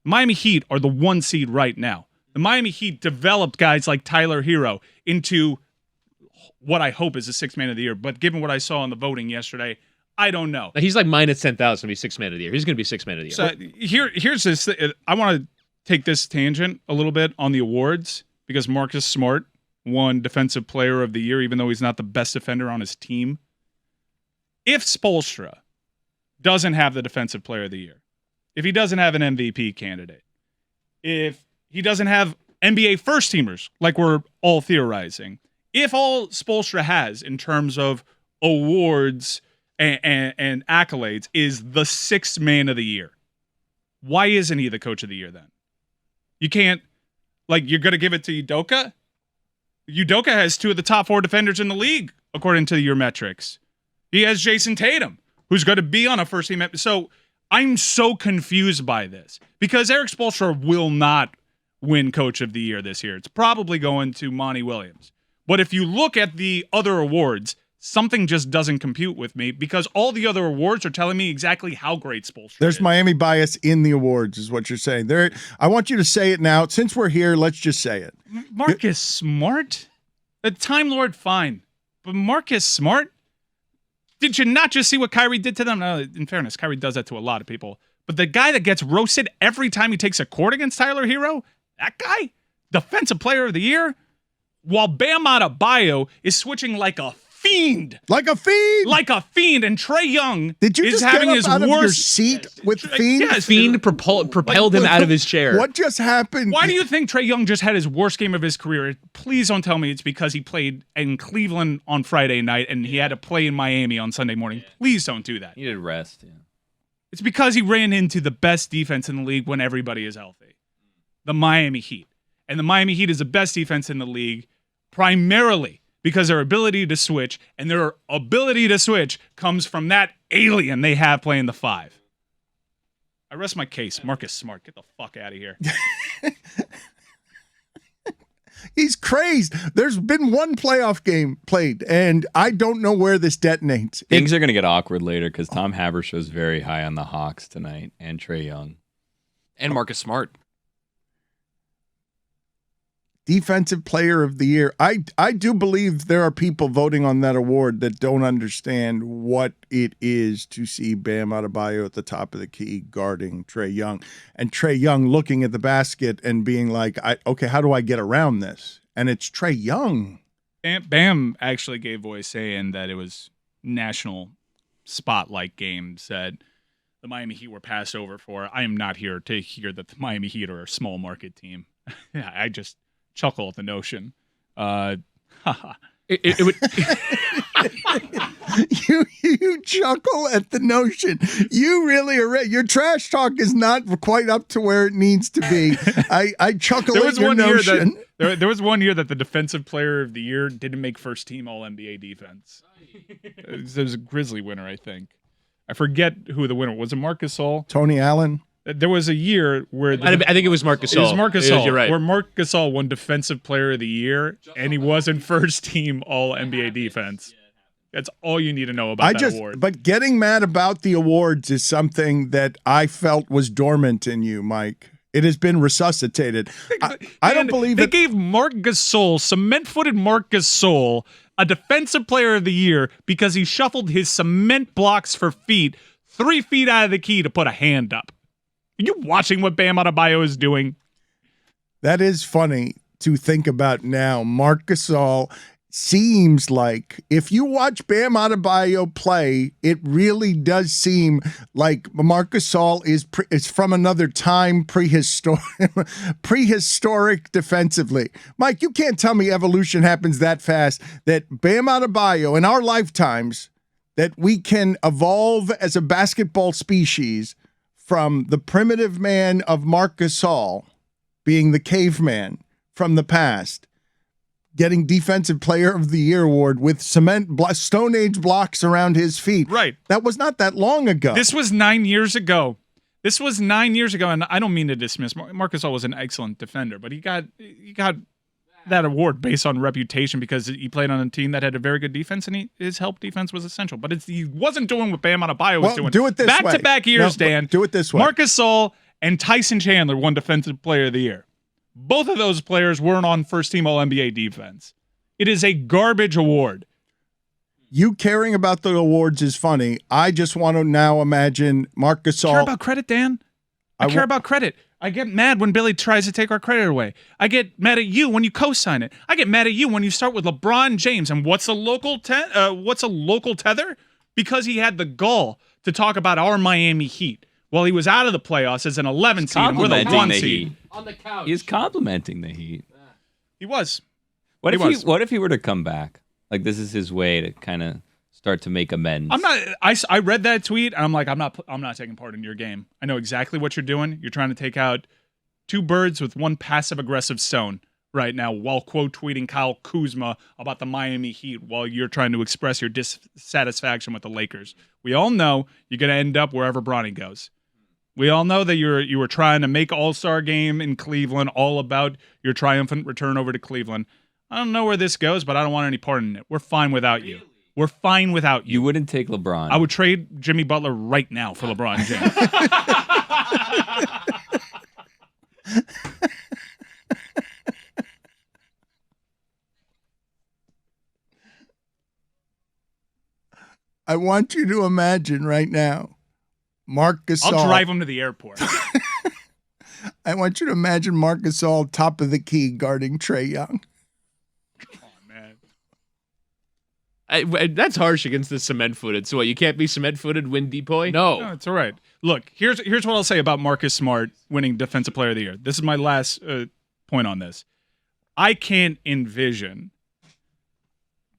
Miami Heat are the 1 seed right now. The Miami Heat developed guys like Tyler Hero into what I hope is the 6th man of the year. But given what I saw in the voting yesterday, I don't know. He's like minus 10,000 to be 6th man of the year. He's going to be 6th man of the year. So here's this. I want to take this tangent a little bit on the awards because Marcus Smart won Defensive Player of the Year, even though he's not the best defender on his team. If Spoelstra doesn't have the Defensive Player of the Year, if he doesn't have an MVP candidate, if he doesn't have NBA first-teamers like we're all theorizing, if all Spoelstra has in terms of awards and accolades is the 6th man of the year, why isn't he the coach of the year then? You can't, you're going to give it to Udoka? Udoka has 2 of the top 4 defenders in the league, according to your metrics. He has Jason Tatum, who's going to be on a first-team. So I'm so confused by this because Eric Spoelstra will not win Coach of the Year this year. It's probably going to Monty Williams. But if you look at the other awards, something just doesn't compute with me because all the other awards are telling me exactly how great Spoelstra There's is. Miami bias in the awards, is what you're saying. There, I want you to say it now. Since we're here, let's just say it. Marcus Smart? The Time Lord, fine. But Marcus Smart? Did you not just see what Kyrie did to them? No, in fairness, Kyrie does that to a lot of people. But the guy that gets roasted every time he takes a court against Tyler Hero, that guy, Defensive Player of the Year, while Bam Adebayo is switching like a fiend. Like a fiend. Like a fiend. And Trae Young Did you is just having get his up out of your worst seat with fiend? Yes. Fiend propelled him out of his chair. What just happened? Why do you think Trae Young just had his worst game of his career? Please don't tell me it's because he played in Cleveland on Friday night and he had to play in Miami on Sunday morning. Please don't do that. He needed rest. Yeah. It's because he ran into the best defense in the league when everybody is healthy. The Miami Heat. And the Miami Heat is the best defense in the league primarily because their ability to switch, and their ability to switch comes from that alien they have playing the 5. I rest my case. Marcus Smart, get the fuck out of here. He's crazed. There's been one playoff game played, and I don't know where this detonates. Things are going to get awkward later because Tom Habershaw's very high on the Hawks tonight and Trae Young. And Marcus Smart. Defensive Player of the Year. I do believe there are people voting on that award that don't understand what it is to see Bam Adebayo at the top of the key guarding Trae Young, and Trae Young looking at the basket and being like, okay, how do I get around this? And it's Trae Young. Bam actually gave voice saying that it was national spotlight games that the Miami Heat were passed over for. I am not here to hear that the Miami Heat are a small market team. Yeah, I just chuckle at the notion. It would chuckle at the notion. You really are. Your trash talk is not quite up to where it needs to be. I chuckle at your notion. There was one year that the defensive player of the year didn't make first team All NBA defense. There was a Grizzly winner, I think. I forget who the winner was. It Marc Gasol? Tony Allen? There was a year where I think it was Marc Gasol. It was Marc Gasol. You're right. Where Marc Gasol won Defensive Player of the Year, and he wasn't first team All NBA defense. That's all you need to know about that award. But getting mad about the awards is something that I felt was dormant in you, Mike. It has been resuscitated. I don't believe they gave Marc Gasol, cement-footed Marc Gasol, a Defensive Player of the Year because he shuffled his cement blocks for feet 3 feet out of the key to put a hand up. Are you watching what Bam Adebayo is doing? That is funny to think about now. Marc Gasol seems like, if you watch Bam Adebayo play, it really does seem like Marc Gasol is from another time, prehistoric defensively. Mike, you can't tell me evolution happens that fast, that Bam Adebayo in our lifetimes, that we can evolve as a basketball species from the primitive man of Marc Gasol being the caveman from the past, getting Defensive Player of the Year award with Stone Age blocks around his feet. Right. That was not that long ago. This was 9 years ago. And I don't mean to dismiss Marc Gasol was an excellent defender, but he got that award based on reputation because he played on a team that had a very good defense, and his help defense was essential. But he wasn't doing what Bam Adebayo was doing. Do it this way. Back-to-back years, Dan. Do it this way. Marc Gasol and Tyson Chandler won Defensive Player of the Year. Both of those players weren't on first-team All-NBA defense. It is a garbage award. You caring about the awards is funny. I just want to now imagine Marc Gasol. I care about credit, Dan. I care about credit. I get mad when Billy tries to take our credit away. I get mad at you when you co-sign it. I get mad at you when you start with LeBron James. And what's a local tether? Because he had the gall to talk about our Miami Heat while he was out of the playoffs as an 11 seed and we're the 1 seed. On the couch. He's complimenting the Heat. He was. What if he were to come back? Like, this is his way to kind of start to make amends. I read that tweet and I'm like, I'm not taking part in your game. I know exactly what you're doing. You're trying to take out 2 birds with 1 passive aggressive stone right now while quote tweeting Kyle Kuzma about the Miami Heat while you're trying to express your dissatisfaction with the Lakers. We all know you're going to end up wherever Bronny goes. We all know that you were trying to make All-Star game in Cleveland all about your triumphant return over to Cleveland. I don't know where this goes, but I don't want any part in it. We're fine without you. We're fine without you. You wouldn't take LeBron. I would trade Jimmy Butler right now for LeBron James. I want you to imagine right now, Marc Gasol. I'll drive him to the airport. I want you to imagine Marc Gasol top of the key guarding Trae Young. That's harsh against the cement-footed. So what, you can't be cement-footed, win Depoy? No, it's all right. Look, here's what I'll say about Marcus Smart winning Defensive Player of the Year. This is my last point on this. I can't envision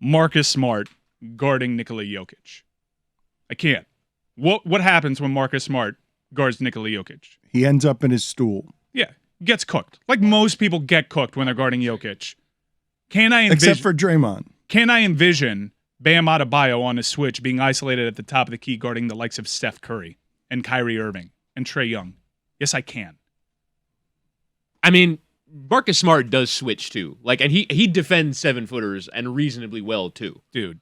Marcus Smart guarding Nikola Jokic. I can't. What happens when Marcus Smart guards Nikola Jokic? He ends up in his stool. Yeah, gets cooked. Like most people get cooked when they're guarding Jokic. Except for Draymond. Can I envision Bam Adebayo on his switch being isolated at the top of the key guarding the likes of Steph Curry and Kyrie Irving and Trae Young? Yes, I can. I mean, Marcus Smart does switch too. Like, and he defends 7-footers and reasonably well too. Dude,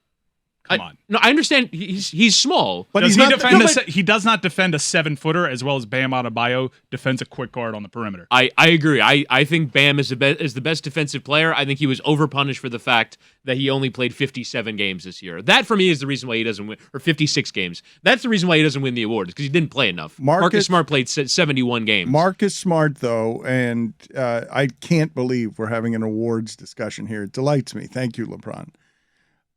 come on. No, I understand he's small, but he does not defend a 7-footer as well as Bam Adebayo defends a quick guard on the perimeter. I agree. I think Bam is the best defensive player. I think he was overpunished for the fact that he only played 57 games this year. That for me is the reason why he doesn't win, or 56 games. That's the reason why he doesn't win the award, because he didn't play enough. Marcus Smart played 71 games. Marcus Smart, though, and I can't believe we're having an awards discussion here. It delights me. Thank you, LeBron.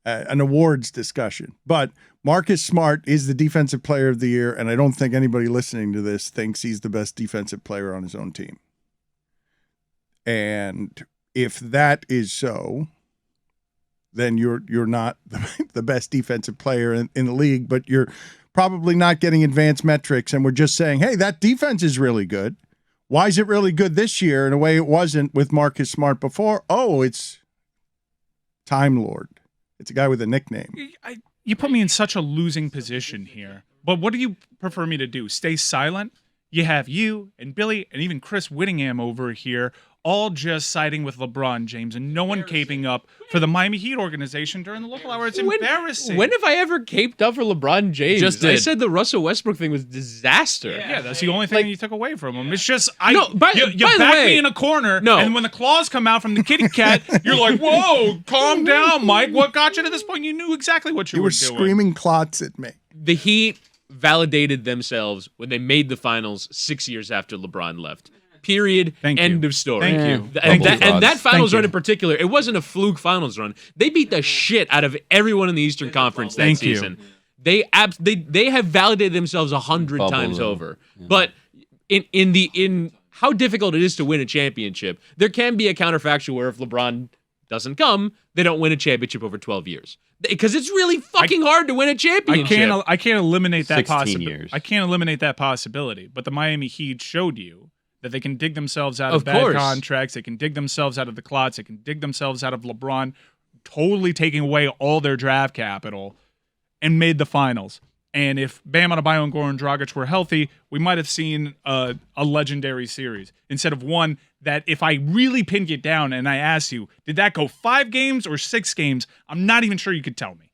An awards discussion. But Marcus Smart is the Defensive Player of the Year, and I don't think anybody listening to this thinks he's the best defensive player on his own team. And if that is so, then you're not the best defensive player in the league, but you're probably not getting advanced metrics. And we're just saying, hey, that defense is really good. Why is it really good this year in a way it wasn't with Marcus Smart before? Oh, it's Time Lord. It's a guy with a nickname. You put me in such a losing position here. But what do you prefer me to do? Stay silent? You have you and Billy and even Chris Whittingham over here all just siding with LeBron James and no one caping up for the Miami Heat organization during the local hour. It's embarrassing. When have I ever caped up for LeBron James? Just did. I said the Russell Westbrook thing was disaster. Yeah, that's the only thing you took away from him. It's just No, by you the back way- me in a corner, No. and when the claws come out from the kitty cat, you're like, "Whoa, calm down, Mike. What got you to this point? You knew exactly what you You were were doing." screaming clots at me. The Heat validated themselves when they made the finals 6 years after LeBron left. Period. Thank End you. of story. Thank you. And Bubble that gods. finals Thank run you. in particular, it wasn't a fluke finals run. They beat the shit out of everyone in the Eastern Conference that Thank you. season. They have validated themselves 100 Bubble times though. over. But in how difficult it is to win a championship, there can be a counterfactual where if LeBron doesn't come, they don't win a championship over 12 years. Because it's really fucking hard to win a championship. I can't eliminate that 16 possibility. years. I can't eliminate that possibility. But the Miami Heat showed you that they can dig themselves out of Of bad course. contracts. They can dig themselves out of the clots. They can dig themselves out of LeBron, totally taking away all their draft capital, and made the finals. And if Bam Adebayo and Goran Dragic were healthy, we might have seen a legendary series instead of one that if I really pinned it down and I asked you, did that go 5 games or 6 games? I'm not even sure you could tell me.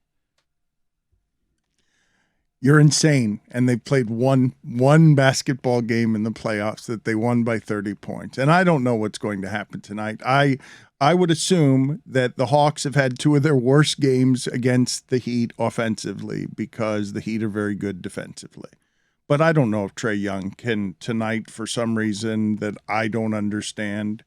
You're insane. And they played one basketball game in the playoffs that they won by 30 points. And I don't know what's going to happen tonight. I would assume that the Hawks have had 2 of their worst games against the Heat offensively because the Heat are very good defensively. But I don't know if Trae Young can tonight, for some reason that I don't understand.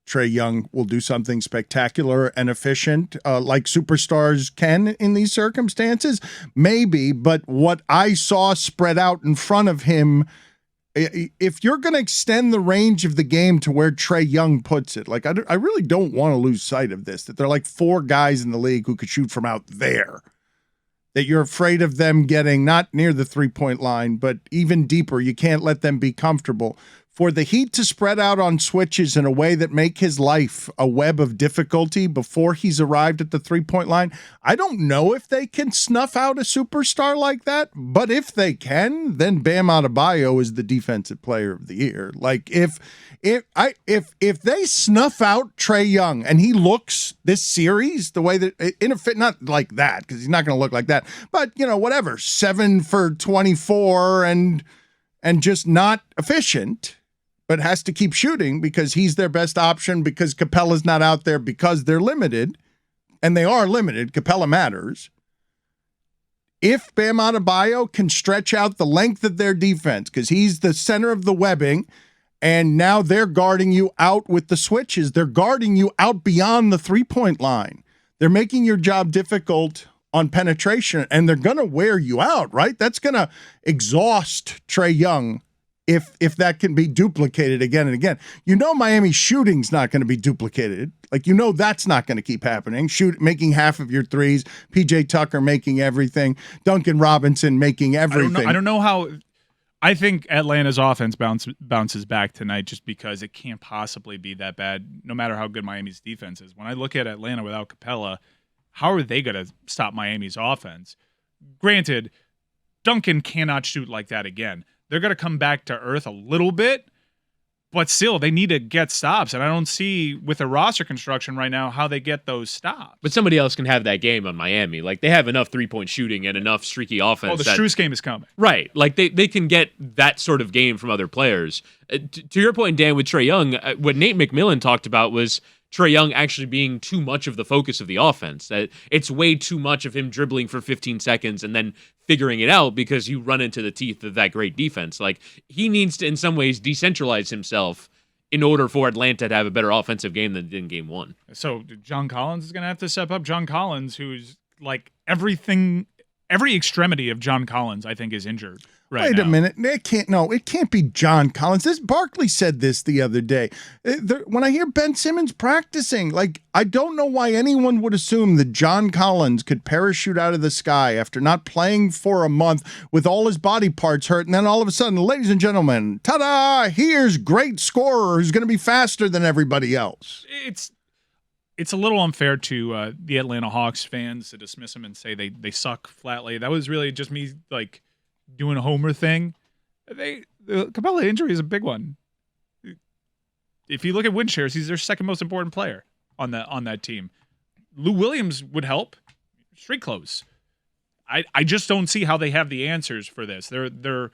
Trae Young will do something spectacular and efficient like superstars can in these circumstances. Maybe, but what I saw spread out in front of him, if you're going to extend the range of the game to where Trae Young puts it, like I really don't want to lose sight of this, that there are like 4 guys in the league who could shoot from out there, that you're afraid of them getting not near the 3-point line, but even deeper. You can't let them be comfortable. For the Heat to spread out on switches in a way that make his life a web of difficulty before he's arrived at the 3-point line, I don't know if they can snuff out a superstar like that, but if they can, then Bam Adebayo is the defensive player of the year. Like if they snuff out Trae Young and he looks this series the way that not like that, because he's not going to look like that, but whatever, 7 for 24 and just not efficient, but has to keep shooting because he's their best option, because Capella's not out there, because they're limited, and they are limited. Capella matters. If Bam Adebayo can stretch out the length of their defense, because he's the center of the webbing, and now they're guarding you out with the switches. They're guarding you out beyond the 3-point line. They're making your job difficult on penetration, and they're going to wear you out, right? That's going to exhaust Trae Young if that can be duplicated again and again. Miami's shooting's not going to be duplicated. Like, that's not going to keep happening. Making half of your threes, PJ Tucker making everything, Duncan Robinson making everything. I don't know how. I think Atlanta's offense bounces back tonight just because it can't possibly be that bad, no matter how good Miami's defense is. When I look at Atlanta without Capella, how are they going to stop Miami's offense? Granted, Duncan cannot shoot like that again. They're going to come back to earth a little bit, but still, they need to get stops. And I don't see, with the roster construction right now, how they get those stops. But somebody else can have that game on Miami. Like, they have enough 3-point shooting and enough streaky offense. Oh, the Strus game is coming. Right. Like, they can get that sort of game from other players. To your point, Dan, with Trae Young, what Nate McMillan talked about was Trae Young actually being too much of the focus of the offense. That it's way too much of him dribbling for 15 seconds and then figuring it out because you run into the teeth of that great defense. Like, he needs to, in some ways, decentralize himself in order for Atlanta to have a better offensive game than in game 1. So John Collins is going to have to step up. John Collins, who's like everything every extremity of John Collins, I think, is injured right Wait now. a minute. It can't be John Collins. This Barkley said this the other day. When I hear Ben Simmons practicing, like, I don't know why anyone would assume that John Collins could parachute out of the sky after not playing for a month with all his body parts hurt. And then all of a sudden, ladies and gentlemen, ta-da, here's great scorer who's going to be faster than everybody else. It's a little unfair to the Atlanta Hawks fans to dismiss them and say they suck flatly. That was really just me, like, doing a homer thing. The Capella injury is a big one. If you look at win shares, he's their second most important player on that team. Lou Williams would help. Street clothes. I just don't see how they have the answers for this. They're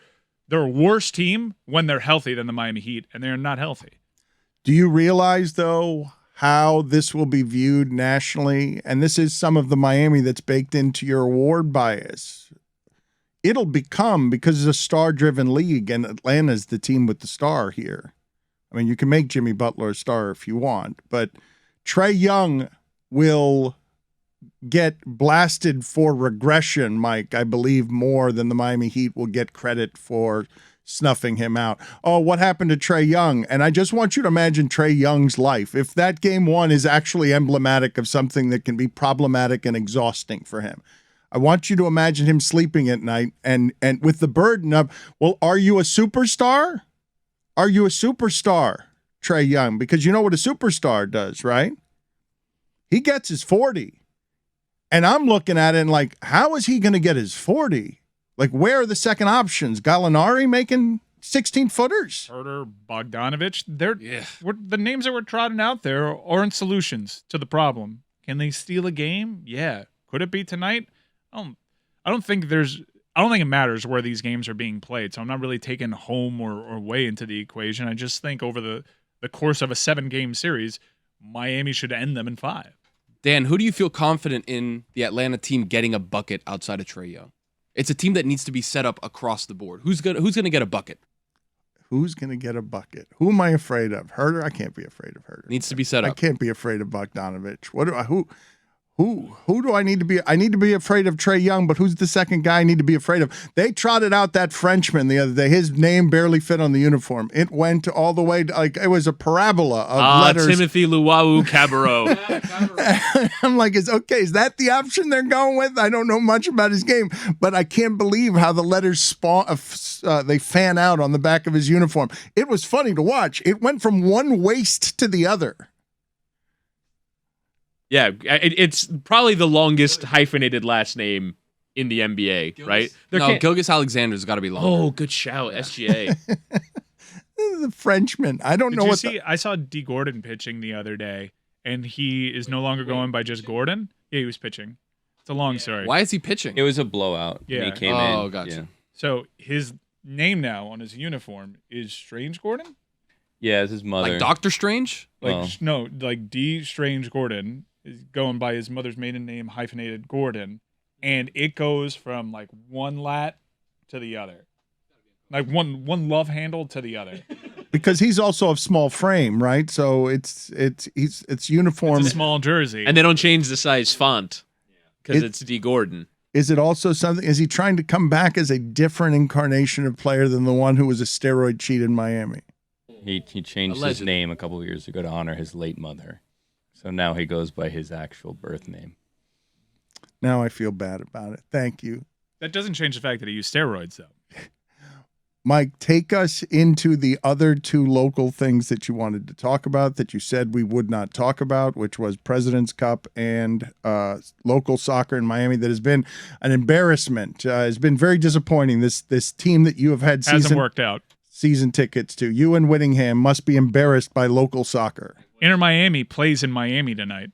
a worse team when they're healthy than the Miami Heat, and they're not healthy. Do you realize, though, how this will be viewed nationally? And this is some of the Miami that's baked into your award bias. It'll become, because it's a star-driven league, and Atlanta's the team with the star here. I mean, you can make Jimmy Butler a star if you want, but Trae Young will get blasted for regression, Mike, I believe, more than the Miami Heat will get credit for snuffing him out. Oh, what happened to Trae Young? And I just want you to imagine Trae Young's life. If that game one is actually emblematic of something that can be problematic and exhausting for him, I want you to imagine him sleeping at night and with the burden of, well, are you a superstar? Are you a superstar, Trae Young? Because you know what a superstar does, right? He gets his 40. And I'm looking at it and like, how is he going to get his 40? Like, where are the second options? Gallinari making 16-footers? Herter, Bogdanovich, the names that were trotting out there aren't solutions to the problem. Can they steal a game? Yeah. Could it be tonight? I don't think it matters where these games are being played, so I'm not really taking home or away into the equation. I just think over the course of a 7-game series, Miami should end them in 5. Dan, who do you feel confident in the Atlanta team getting a bucket outside of Trae Young? It's a team that needs to be set up across the board. Who's gonna get a bucket? Who's going to get a bucket? Who am I afraid of? Herter? I can't be afraid of Herter. Needs to be set up. I can't be afraid of Bogdanovich. Who do I need to be? I need to be afraid of Trae Young, but who's the second guy I need to be afraid of? They trotted out that Frenchman the other day. His name barely fit on the uniform. It went all the way to, like, it was a parabola of letters. Timothy Luwawu Cabarro. I'm like, is that the option they're going with? I don't know much about his game, but I can't believe how the letters they fan out on the back of his uniform. It was funny to watch. It went from one waist to the other. Yeah, it's probably the longest hyphenated last name in the NBA, right? Gilgeous-Alexander's got to be longer. Oh, good shout, SGA. The Frenchman. I don't know what. I saw D. Gordon pitching the other day, and he is no longer going by just Gordon. Yeah, he was pitching. It's a long story. Why is he pitching? It was a blowout. Yeah. He came in. Oh, gotcha. Yeah. So his name now on his uniform is Strange Gordon? Yeah, it's his mother. Like Doctor Strange? Like D. Strange Gordon is going by his mother's maiden name hyphenated Gordon, and it goes from like one lat to the other, like one love handle to the other. Because he's also of small frame, right? So it's uniform. It's a small jersey, And they don't change the size font because it's D. Gordon. Is it also something? Is he trying to come back as a different incarnation of player than the one who was a steroid cheat in Miami? He changed his Allegedly. name a couple of years ago to honor his late mother. So now he goes by his actual birth name. Now I feel bad about it. Thank you. that doesn't change the fact that he used steroids, though. Mike, take us into the other two local things that you wanted to talk about that you said we would not talk about, which was President's Cup and local soccer in Miami that has been an embarrassment. Has been very disappointing. This team that you have had Hasn't worked out. season tickets to, you and Whittingham, must be embarrassed by local soccer. Inter Miami plays in Miami tonight.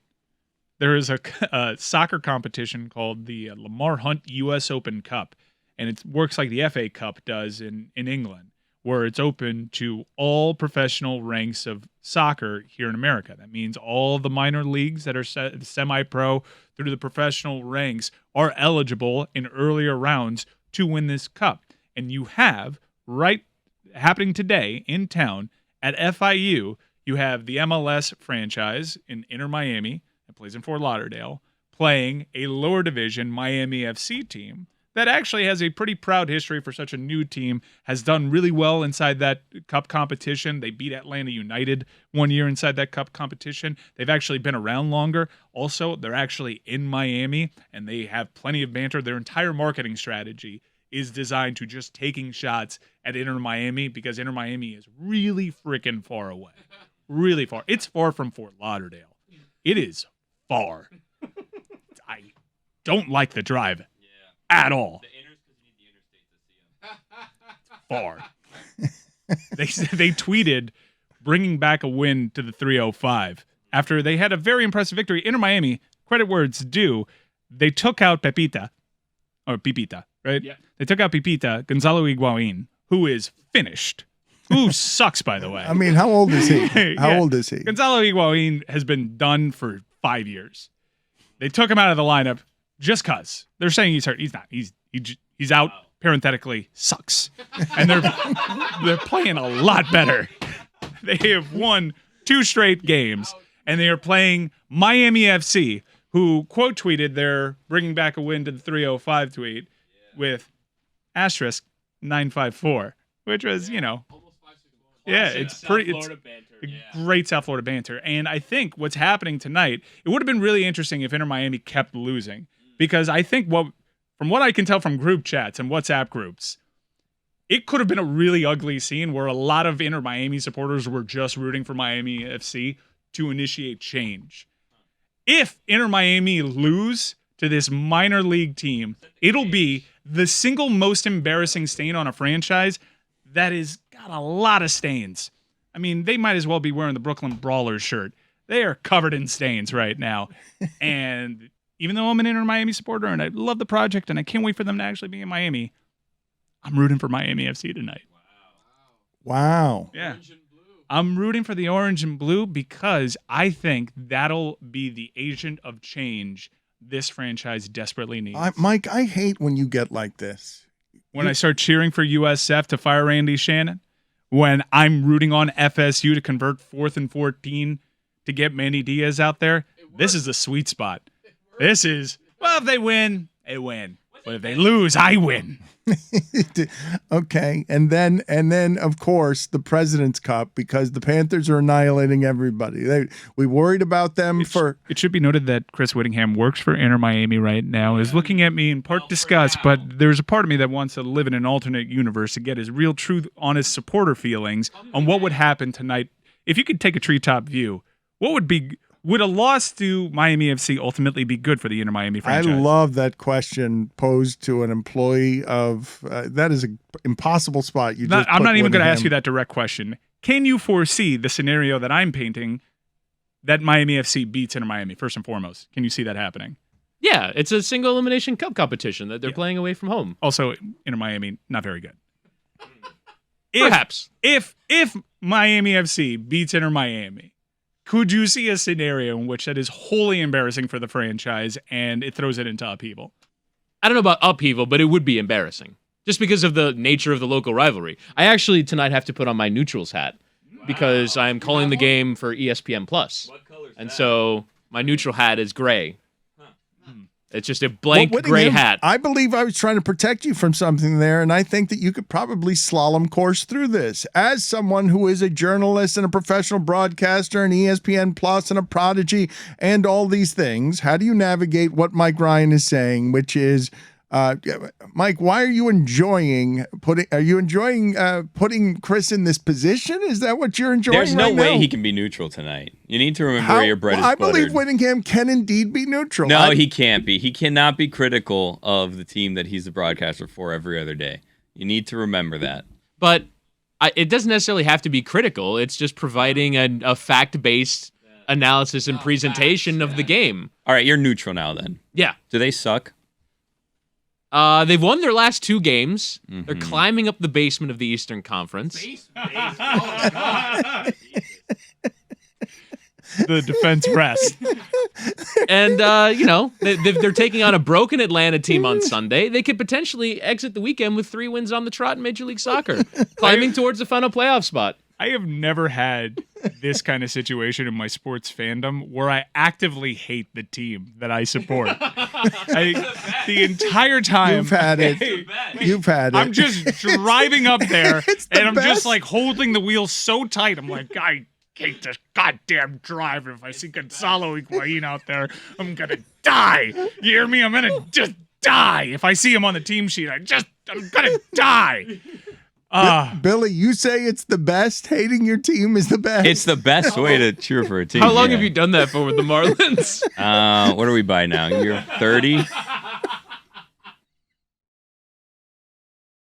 There is a soccer competition called the Lamar Hunt U.S. Open Cup. And it works like the FA Cup does in England, where it's open to all professional ranks of soccer here in America. That means all the minor leagues that are semi-pro through to the professional ranks are eligible in earlier rounds to win this cup. And you have, right happening today in town at FIU, you have the MLS franchise in Inter Miami that plays in Fort Lauderdale, playing a lower division Miami FC team that actually has a pretty proud history for such a new team, has done really well inside that cup competition. They beat Atlanta United one year inside that cup competition. They've actually been around longer. Also, they're actually in Miami, and they have plenty of banter. Their entire marketing strategy is designed to just taking shots at Inter Miami because Inter Miami is really freaking far away. Really far. It's far from Fort Lauderdale. It is far. I don't like the drive at all. Far. They tweeted bringing back a win to the 305 after they had a very impressive victory. Inter Miami, credit where it's due, they took out Pipita, right? Yeah. They took out Pipita, Gonzalo Higuain, who is finished. Who sucks, by the way. I mean, how old is he? How old is he? Gonzalo Higuain has been done for 5 years. They took him out of the lineup just because. They're saying he's hurt. He's not. He's out. Parenthetically, sucks. And they're playing a lot better. They have won 2 straight games, and they are playing Miami FC, who quote tweeted they're bringing back a win to the 305 tweet with asterisk 954, which was, it's pretty. It's great South Florida banter. And I think what's happening tonight, it would have been really interesting if Inter Miami kept losing, because I think from what I can tell from group chats and WhatsApp groups, it could have been a really ugly scene where a lot of Inter Miami supporters were just rooting for Miami FC to initiate change. If Inter Miami lose to this minor league team, it'll be the single most embarrassing stain on a franchise that has got a lot of stains. I mean, they might as well be wearing the Brooklyn Brawlers shirt. They are covered in stains right now. And even though I'm an Inter Miami supporter and I love the project and I can't wait for them to actually be in Miami, I'm rooting for Miami FC tonight. Wow. Yeah. I'm rooting for the orange and blue because I think that'll be the agent of change this franchise desperately needs. Mike, I hate when you get like this. When I start cheering for USF to fire Randy Shannon, when I'm rooting on FSU to convert 4th and 14 to get Manny Diaz out there, this is a sweet spot. This is, if they win, they win. But if they lose, I win. Okay. And then of course the President's Cup, because the Panthers are annihilating everybody. We worried about them It should be noted that Chris Whittingham works for Inter Miami right now, is looking at me in part disgust, but there's a part of me that wants to live in an alternate universe to get his real, true, honest supporter feelings on what would happen tonight. If you could take a treetop view, would a loss to Miami FC ultimately be good for the Inter Miami franchise? I love that question posed to an employee of that is an impossible spot. I'm not even going to ask you that direct question. Can you foresee the scenario that I'm painting that Miami FC beats Inter Miami, first and foremost? Can you see that happening? Yeah, it's a single elimination cup competition that they're playing away from home. Also, Inter Miami, not very good. Perhaps. If Miami FC beats Inter Miami, could you see a scenario in which that is wholly embarrassing for the franchise and it throws it into upheaval? I don't know about upheaval, but it would be embarrassing just because of the nature of the local rivalry. I actually tonight have to put on my neutrals hat because I'm calling the game for ESPN Plus. What color is that? And so my neutral hat is gray. It's just a blank gray hat. I believe I was trying to protect you from something there, and I think that you could probably slalom course through this. As someone who is a journalist and a professional broadcaster and ESPN Plus and a prodigy and all these things, how do you navigate what Mike Ryan is saying, which is, Mike, why are you enjoying putting Chris in this position? Is that what you're enjoying? There's no right way now? he can be neutral tonight. You need to remember where your bread is I buttered. believe Whittingham can indeed be neutral. No, he can't be. He cannot be critical of the team that he's the broadcaster for every other day. You need to remember that. But it doesn't necessarily have to be critical. It's just providing a fact-based analysis and presentation of the game. All right, you're neutral now then. Yeah. Do they suck? They've won their last 2 games. Mm-hmm. They're climbing up the basement of the Eastern Conference. The defense rest. And, they're taking on a broken Atlanta team on Sunday. They could potentially exit the weekend with 3 wins on the trot in Major League Soccer, climbing towards the final playoff spot. I have never had this kind of situation in my sports fandom where I actively hate the team that I support. The entire time. You've had it. You've had it. I'm just driving up there the and I'm best. just like holding the wheel so tight. I'm like, I hate this goddamn drive. If I see Gonzalo Higuain out there, I'm gonna die. You hear me? I'm gonna just die. If I see him on the team sheet, I'm gonna die. Billy, you say it's the best? Hating your team is the best? It's the best way to cheer for a team. How long yeah. have you done that for with the Marlins? What are we by now? You're 30?